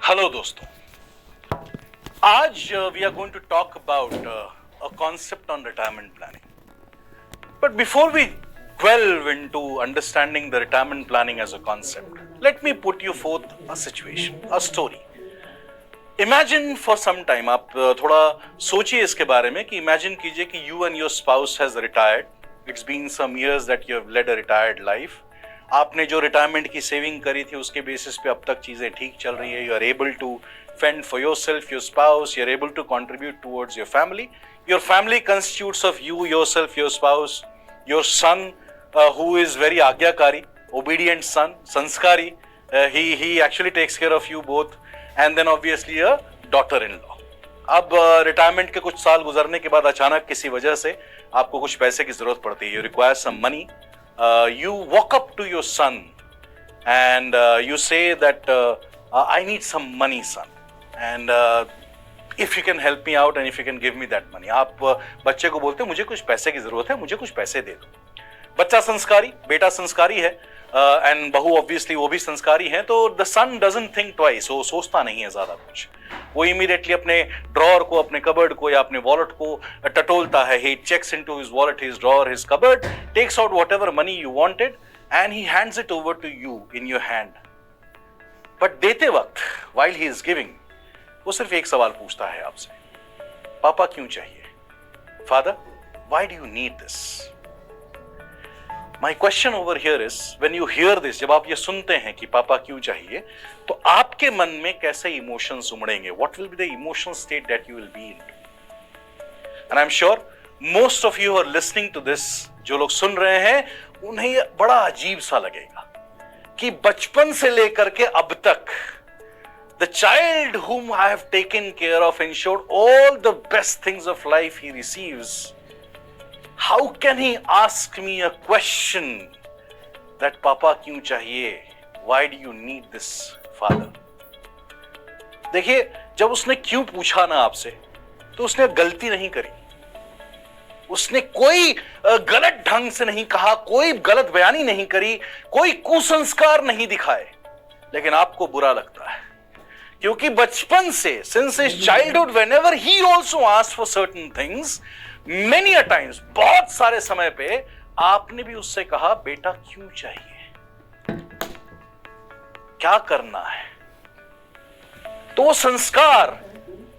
Hello दोस्तों, आज we are going to talk about a concept on retirement planning. But before we delve into understanding the retirement planning as a concept, let me put you forth a situation, a story. Imagine for some time, आप थोड़ा सोचिए इसके बारे में कि imagine कीजिए कि you and your spouse has retired. It's been some years that you have led a retired life. आपने जो रिटायरमेंट की सेविंग करी थी उसके बेसिस पे अब तक चीजें ठीक चल रही है. You are able to fend for yourself, your spouse, you are able to contribute towards your family. Your family constitutes of you, yourself, your spouse, your son who is very आज्ञाकारी, obedient son, संस्कारी. he actually takes care of you both, and then obviously a daughter in law. अब retirement के कुछ साल गुजरने के बाद अचानक किसी वजह से आपको कुछ पैसे की जरूरत पड़ती है. You require some money. You walk up to your son and you say that I need some money, son, and if you can help me out and if you can give me that money. आप बच्चे को बोलते मुझे कुछ पैसे की जरूरत है, मुझे कुछ पैसे दे दो. बच्चा संस्कारी, बेटा संस्कारी है, एंड बहू ऑब्वियसली वो भी संस्कारी है. तो the son doesn't think twice, वो सोचता नहीं है ज्यादा कुछ. वो इमीडिएटली अपने ड्रॉअर को, अपने कबर्ड को या अपने वॉलेट को टटोलता है. He checks into his wallet, his drawer, his cupboard, takes out whatever money you wanted and he hands it over to you in your hand. But देते वक्त, व्हाइल ही इज गिविंग, वो सिर्फ एक सवाल पूछता है आपसे, पापा क्यों चाहिए? Father, why do you need this? My question over here is, when you hear this, जब आप ये सुनते हैं कि पापा क्यों चाहिए, तो आपके मन में कैसे emotions उमड़ेंगे? What will be the emotional state that you will be in? And I'm sure most of you who are listening to this, जो लोग सुन रहे हैं, उन्हें ये बड़ा अजीब सा लगेगा कि बचपन से लेकर के अब तक the child whom I have taken care of, ensured all the best things of life he receives, how can he ask me a question that पापा क्यों चाहिए? Why do you need this, father? देखिए, जब उसने क्यों पूछा ना आपसे, तो उसने गलती नहीं करी. उसने कोई गलत ढंग से नहीं कहा, कोई गलत बयानी नहीं करी, कोई कुसंस्कार नहीं दिखाए, लेकिन आपको बुरा लगता है क्योंकि बचपन से, since his childhood, whenever he also asked for certain things, many a times, बहुत सारे समय पे आपने भी उससे कहा, बेटा क्यों चाहिए, क्या करना है? तो वो संस्कार,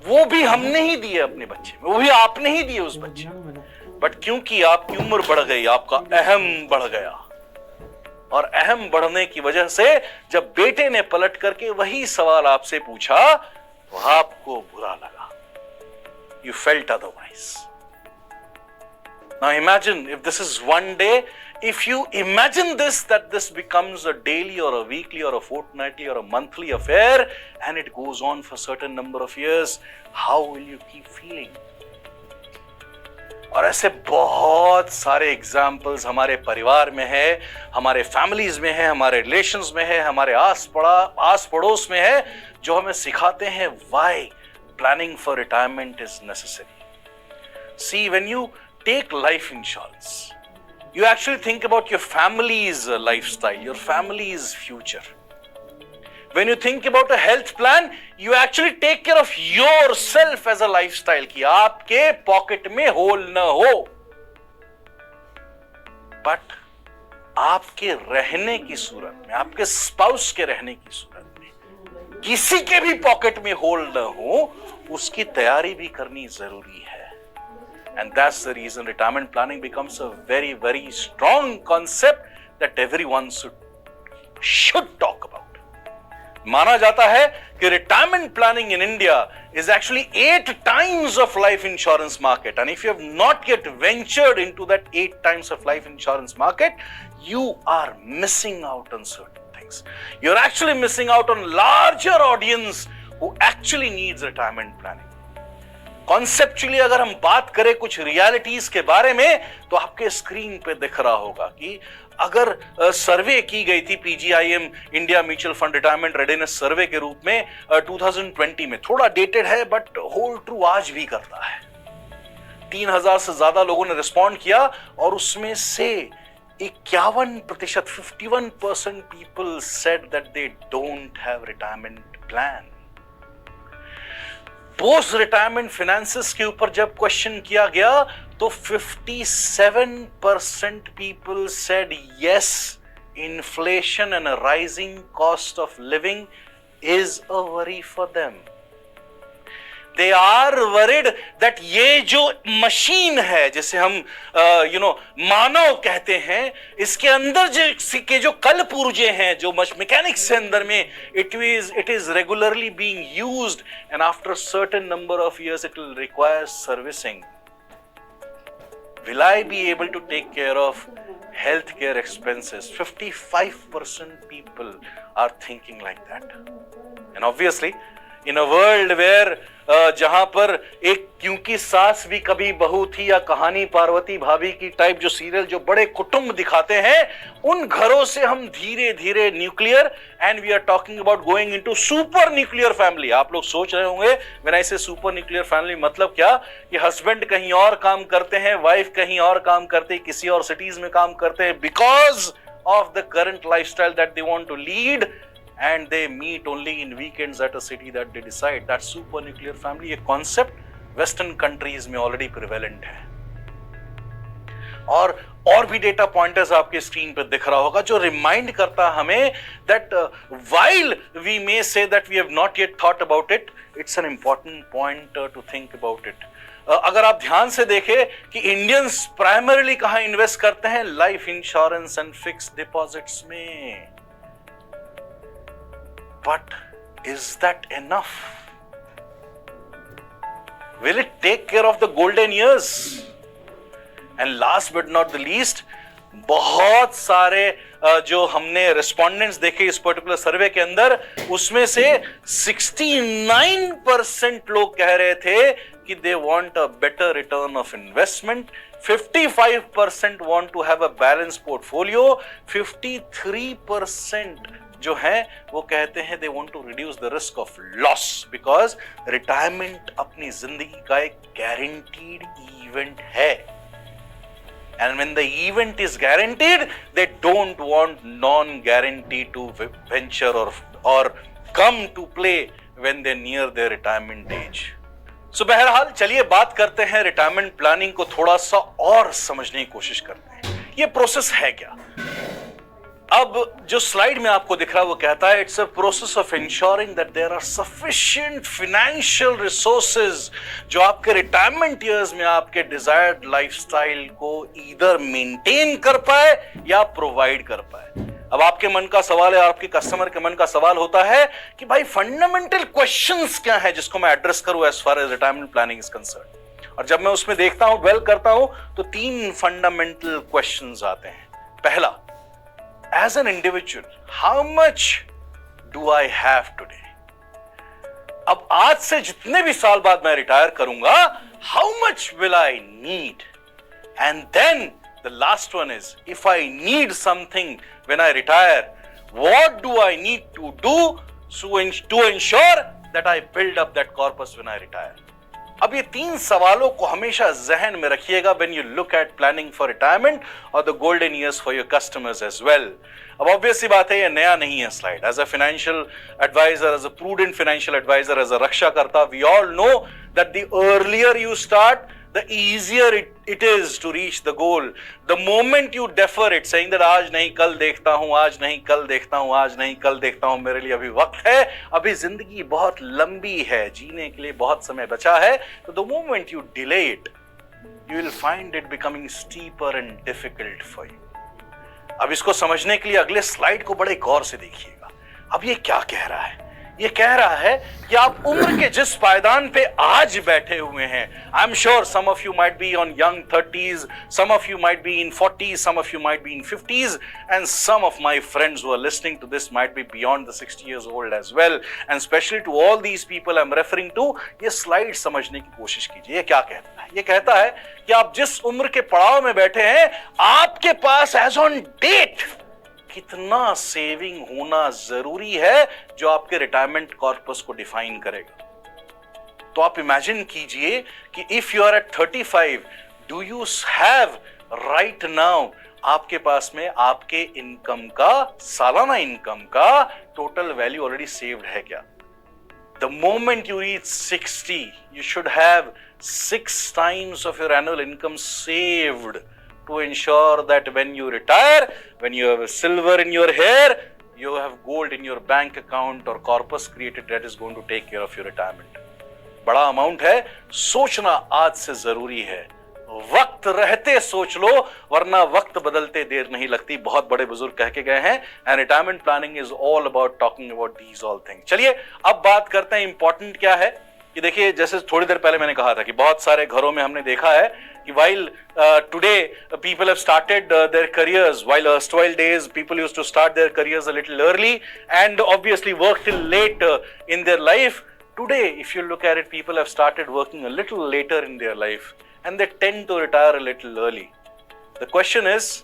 वो भी हमने ही दिए अपने बच्चे में, वो भी आपने ही दिए उस बच्चे में. बट क्योंकि आपकी उम्र बढ़ गई, आपका अहम बढ़ गया, और अहम बढ़ने की वजह से जब बेटे ने पलट करके वही सवाल आपसे पूछा, तो आपको बुरा लगा. You felt otherwise. Now imagine if this is one day, if you imagine this, that this becomes a daily or a weekly or a fortnightly or a monthly affair, and it goes on for a certain number of years, how will you keep feeling? और ऐसे बहुत सारे examples हमारे परिवार में है, हमारे families में है, हमारे रिलेशंस में है, हमारे आस पड़ोस में है, जो हमें सिखाते हैं why planning for retirement is necessary. See, when you take life insurance, you actually think about your family's lifestyle, your family's future. When you think about a health plan, you actually take care of yourself as a lifestyle, कि आपके pocket में whole न हो. But आपके रहने की सूरत में, आपके स्पाउस के रहने की सूरत में किसी के भी पॉकेट में होल न हो, उसकी तैयारी भी करनी जरूरी है. And that's the reason retirement planning becomes a very, very strong concept that everyone should talk about. माना जाता है कि retirement planning in India is actually 8 times of life insurance market. And if you have not yet ventured into that 8 times of life insurance market, you are missing out on certain things. You're actually missing out on larger audience who actually needs retirement planning. Conceptually अगर हम बात करें कुछ realities के बारे में, तो आपके स्क्रीन पे दिख रहा होगा कि अगर सर्वे की गई थी PGIM India mutual fund retirement readiness survey के रूप में 2020 में, थोड़ा डेटेड है बट होल्ड ट्रू आज भी करता है. 3000 से ज्यादा लोगों ने रिस्पॉन्ड किया और उसमें से 51% 51% people said that they don't have retirement plan. Post retirement finances के ऊपर जब क्वेश्चन किया गया तो 57% people said yes, inflation and rising cost of living is a worry for them. They are worried that ये जो मशीन है जिसे हम मानव कहते हैं, इसके अंदर जो कल पुर्जे हैं, जो मैकेनिक्स है अंदर में, it is regularly being used and after a certain number of years it will require servicing. Will I be able to take care of healthcare expenses? 55% people are thinking like that. And obviously in a world where जहां पर एक क्योंकि सास भी कभी बहू थी या कहानी पार्वती भाभी की टाइप जो सीरियल जो बड़े कुटुंब दिखाते हैं, उन घरों से हम धीरे धीरे nuclear and we are talking about going into super nuclear family. आप लोग सोच रहे होंगे व्हेन आई से सुपर न्यूक्लियर फैमिली मतलब क्या, कि हस्बैंड कहीं और काम करते हैं, वाइफ कहीं और काम करते हैं, किसी और सिटीज में काम करते हैं, because of the current lifestyle that they want to lead, and they meet only in weekends at a city that they decide. That super nuclear family, ये concept western countries में already prevalent है. और भी data pointers आपके screen पर दिख रहा होगा जो रिमाइंड करता हमें that while we may say that we have not yet thought about it, it's an important point to think about it. अगर आप ध्यान से देखें कि इंडियंस प्राइमरीली कहां इन्वेस्ट करते हैं, life insurance and fixed deposits में. But is that enough? Will it take care of the golden years? And last but not the least, बहुत सारे जो हमने रेस्पोंडेंट्स देखे इस पर्टिकुलर सर्वे के अंदर, उसमें से 69% लोग कह रहे थे कि they want a better return of investment. 55% want to have a balanced portfolio. 53% जो है वो कहते हैं they want to reduce the risk of loss because retirement अपनी जिंदगी का एक guaranteed event है. And when the event is guaranteed, they don't want non-guaranteed to venture or come to play when they near their retirement age. So बहरहाल चलिए बात करते हैं रिटायरमेंट प्लानिंग को थोड़ा सा और समझने की कोशिश करते हैं. ये प्रोसेस है क्या? अब जो स्लाइड में आपको दिख रहा है वो कहता है it's a process of ensuring that there are sufficient financial resources जो आपके रिटायरमेंट ईयर्स में आपके डिजायर्ड लाइफस्टाइल को ईदर मेंटेन कर पाए या प्रोवाइड कर पाए. अब आपके मन का सवाल है, आपके कस्टमर के मन का सवाल होता है कि भाई फंडामेंटल क्वेश्चंस क्या है जिसको मैं एड्रेस करूं as far as retirement planning is concern. और जब मैं उसमें देखता हूं, ड्वेल करता हूं, तो 3 फंडामेंटल क्वेश्चंस आते हैं. पहला, as an individual, how much do I have today? अब आज से जितने भी साल बाद मैं रिटायर करूंगा, how much will I need? And then the last one is, if I need something when I retire, what do I need to do to ensure that I build up that corpus when I retire? अब ये 3 सवालों को हमेशा जहन में रखिएगा when you look at planning for retirement or the golden years for your customers as well. अब obvious सी बात है, ये नया नहीं है slide. As a financial advisor, as a prudent financial advisor, as a रक्षाकर्ता, we all know that the earlier you start, the easier it is to reach the goal. The moment you defer it, saying that आज नहीं कल देखता हूं, आज नहीं कल देखता हूं, आज नहीं कल देखता हूं, मेरे लिए अभी वक्त है, अभी जिंदगी बहुत लंबी है, जीने के लिए बहुत समय बचा है, तो the moment you delay it, you will find it becoming steeper and difficult for you. अब इसको समझने के लिए अगले स्लाइड को बड़े गौर से देखिएगा. अब ये क्या कह रहा है? ये कह रहा है कि आप उम्र के जिस पायदान पे आज बैठे हुए हैं, I am sure some of you might be on young 30s, some of you might be in 40s, some of you might be in 50s, and some of my friends who are listening to this might be beyond the 60 years old as well. And especially to all these people I'm referring to, ये slide समझने की कोशिश कीजिए. ये क्या कहता है? ये कहता है कि आप जिस उम्र के पड़ाव में बैठे हैं, आपके पास एज ऑन डेट कितना सेविंग होना जरूरी है जो आपके रिटायरमेंट कॉर्पस को डिफाइन करेगा. तो आप इमेजिन कीजिए कि if you are at 35, do you have right now आपके पास में आपके इनकम का, सालाना इनकम का टोटल वैल्यू ऑलरेडी सेव्ड है क्या? The moment you reach 60, you should have 6 times of your annual income saved to ensure that when you retire, when you have silver in your hair, you have gold in your bank account or corpus created that is going to take care of your retirement. बड़ा amount है, सोचना आज से जरूरी है. वक्त रहते सोच लो, वरना वक्त बदलते देर नहीं लगती. बहुत बड़े बुजुर्ग कह के गए हैं. And retirement planning is all about talking about these all things. चलिए अब बात करते हैं इंपॉर्टेंट क्या है. कि देखिए, जैसे थोड़ी देर पहले मैंने कहा था कि बहुत सारे घरों में हमने देखा है कि while today people have started their careers, while erstwhile days people used to start their careers a little early and obviously work till late in their life. Today, if you look at it, people have started working a little later in their life and they tend to retire a little early. The question is,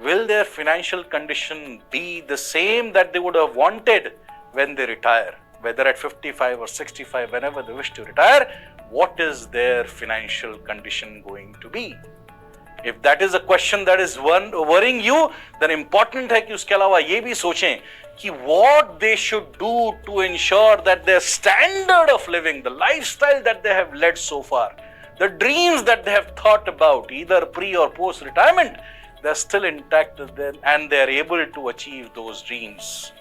will their financial condition be the same that they would have wanted when they retire? Whether at 55 or 65, whenever they wish to retire, what is their financial condition going to be? If that is a question that is worrying you, then important है कि उसके अलावा ये भी सोचें कि what they should do to ensure that their standard of living, the lifestyle that they have led so far, the dreams that they have thought about, either pre or post retirement, they are still intact and they are able to achieve those dreams.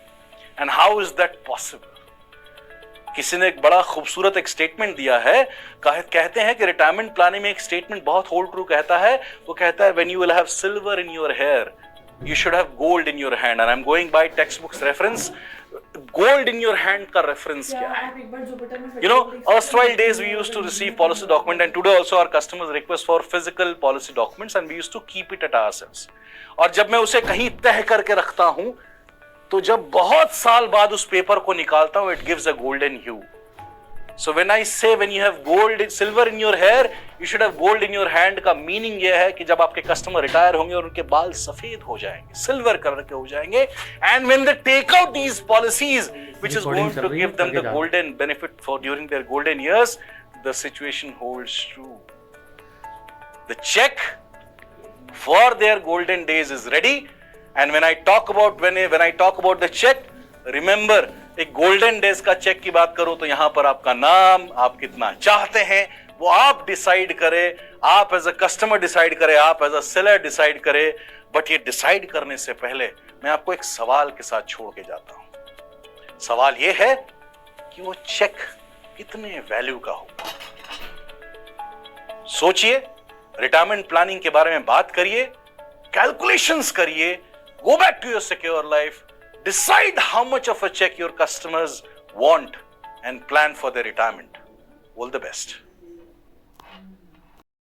And how is that possible? किसी ने एक बड़ा खूबसूरत एक statement दिया है. कहते हैं कि रिटायरमेंट प्लानिंग में एक स्टेटमेंट बहुत होल्ड ट्रू कहता है. वो कहता है when you will have silver in your hair, you should have gold in your hand. And I am going by text books reference. Gold in your hand का reference क्या है? You know, erstwhile days we used to receive policy document and today also our customers request for physical policy documents and we used to keep it at ourselves. और जब मैं उसे कहीं तह करके रखता हूं, तो जब बहुत साल बाद उस पेपर को निकालता हूं, it gives a golden hue. So when I say when you have gold silver in your hair, you should have gold in your hand का मीनिंग यह है कि जब आपके कस्टमर रिटायर होंगे और उनके बाल सफेद हो जाएंगे, सिल्वर कलर के हो जाएंगे, and when they take out these policies which is going to give them the golden benefit for during their golden years, the situation holds true. The check for their golden days is ready. And when I talk about the check, remember, एक golden days का check की बात करूं तो यहां पर आपका नाम, आप कितना चाहते हैं वो आप डिसाइड करें, आप एज अ कस्टमर डिसाइड करें, आप एज अ सेलर डिसाइड करें. बट ये डिसाइड करने से पहले मैं आपको एक सवाल के साथ छोड़ के जाता हूं. सवाल ये है कि वो चेक कितने वैल्यू का होगा. सोचिए, रिटायरमेंट प्लानिंग के बारे में बात करिए, कैलकुलेशंस करिए. Go back to your secure life, decide how much of a check your customers want and plan for their retirement. All the best.